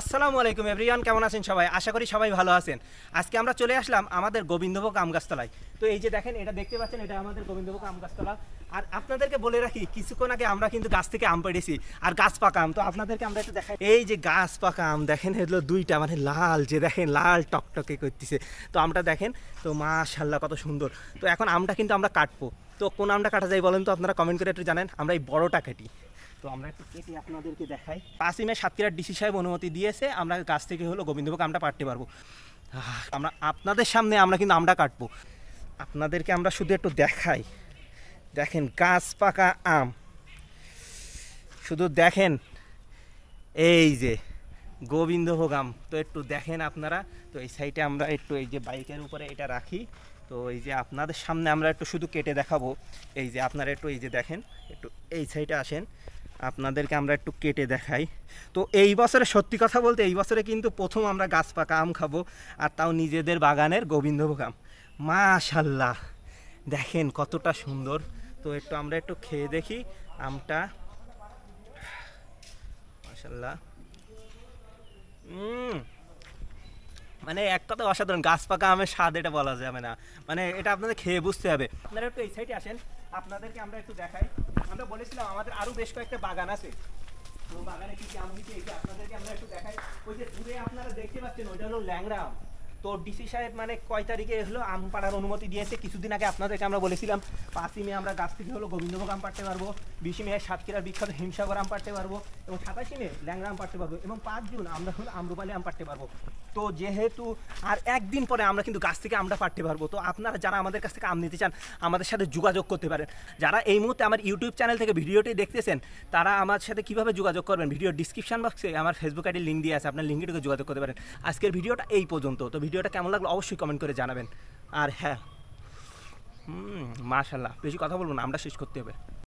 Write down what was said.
আসসালামু আলাইকুম এভরিওয়ান, কেমন আছেন সবাই? আশা করি সবাই ভালো আছেন। আজকে আমরা চলে আসলাম আমাদের গোবিন্দভোগ আম গাছতলায়। তো এই যে দেখেন, এটা দেখতে পাচ্ছেন, এটা আমাদের গোবিন্দভোগ আম গাছতলা। আর আপনাদেরকে বলে রাখি, কিছুক্ষণ আগে আমরা কিন্তু গাছ থেকে আম পেড়েছি, আর গাছ পাকা আম। তো আপনাদেরকে আমরা একটু দেখাই, এই যে গাছ পাকা আম দেখেন, এগুলো দুইটা, মানে লাল, যে দেখেন লাল টকটকে করতেছে। তো আমটা দেখেন, তো মাশাআল্লাহ কত সুন্দর। তো এখন আমটা কিন্তু আমরা কাটবো। তো কোন আমটা কাটা যায় বলেন তো, আপনারা কমেন্ট করে একটু জানেন। আমরা এই বড়টা কাটি। তো আমরা একটু কেটে আপনাদেরকে দেখাই। 5ই মে সাতক্ষীরার ডিসি সাহেব অনুমতি দিয়েছে, আমরা গাছ থেকে হলো গোবিন্দভোগ আমটা পাড়তে পারবো। আমরা আপনাদের সামনে আমরা কিন্তু আমটা কাটবো, আপনাদেরকে আমরা শুধু একটু দেখাই। দেখেন গাছ পাকা আম, শুধু দেখেন, এই যে গোবিন্দভোগ আম। তো একটু দেখেন আপনারা। তো এই সাইডে আমরা একটু এই যে বাইকের উপরে এটা রাখি। তো এই যে আপনাদের সামনে আমরা একটু শুধু কেটে দেখাবো। এই যে আপনারা একটু এই যে দেখেন, একটু এই সাইডে আসেন, আপনাদেরকে আমরা একটু কেটে দেখাই। তো এই বছরে সত্যি কথা বলতে, এই বছরে কিন্তু প্রথম আমরা গাছ পাকা আম খাবো, আর তাও নিজেদের বাগানের গোবিন্দভোগ আম। মাশাআল্লাহ, দেখেন কতটা সুন্দর। তো একটু আমরা একটু খেয়ে দেখি আমটা। মাশাআল্লাহ, মানে এক কথা অসাধারণ। গাছ পাকা আমের স্বাদ এটা বলা যাবে না, মানে এটা আপনাদের খেয়ে বুঝতে হবে। আপনারা একটু এই সাইডে আসেন, আপনাদেরকে আমরা একটু দেখাই। আমরা বলেছিলাম আমাদের আরো বেশ কয়েকটা বাগান আছে। তো বাগানে কি কি আম হয়েছে, এই যে আপনাদেরকে আমরা একটু দেখাই। ওই যে দূরে আপনারা দেখতে পাচ্ছেন, ওইটা হলো ল্যাংড়া আম। তো ডিসি সাহেব মানে কয় তারিখে হলো আম পাড়ার অনুমতি দিয়েছে? কিছুদিন আগে আপনাদেরকে আমরা বলেছিলাম 5ই মে আমরা গাছ থেকে হলো গোবিন্দভোগ আম পাড়তে পারবো, 20 মে সাতক্ষীরার বিখ্যাত হিমসাগর আম পাড়তে পারবো, এবং 27 মে ল্যাংড়া আম পাড়তে পারবো, এবং 5 জুন আমরা হলো আম্রপালি আম পাড়তে পারবো। তো যেহেতু আর একদিন পরে আমরা কিন্তু গাছ থেকে আমরা পাড়তে পারবো। তো আপনারা যারা আমাদের কাছ থেকে আম নিতে চান, আমাদের সাথে যোগাযোগ করতে পারেন। যারা এই মুহূর্তে আমার ইউটিউব চ্যানেল থেকে ভিডিওটি দেখতেছেন, তারা আমার সাথে কীভাবে যোগাযোগ করবেন, ভিডিওর ডিসক্রিপশন বক্সে আমার ফেসবুক আইডির লিঙ্ক দিয়ে আছে, আপনার লিঙ্কটিকে যোগাযোগ করতে পারেন। আজকের ভিডিওটা এই পর্যন্ত। তো ভিডিওটা কেমন লাগলো অবশ্যই কমেন্ট করে জানাবেন। আর হ্যাঁ, মাশাআল্লাহ, বেশি কথা বলবো না, আমরা শেষ করতে হবে।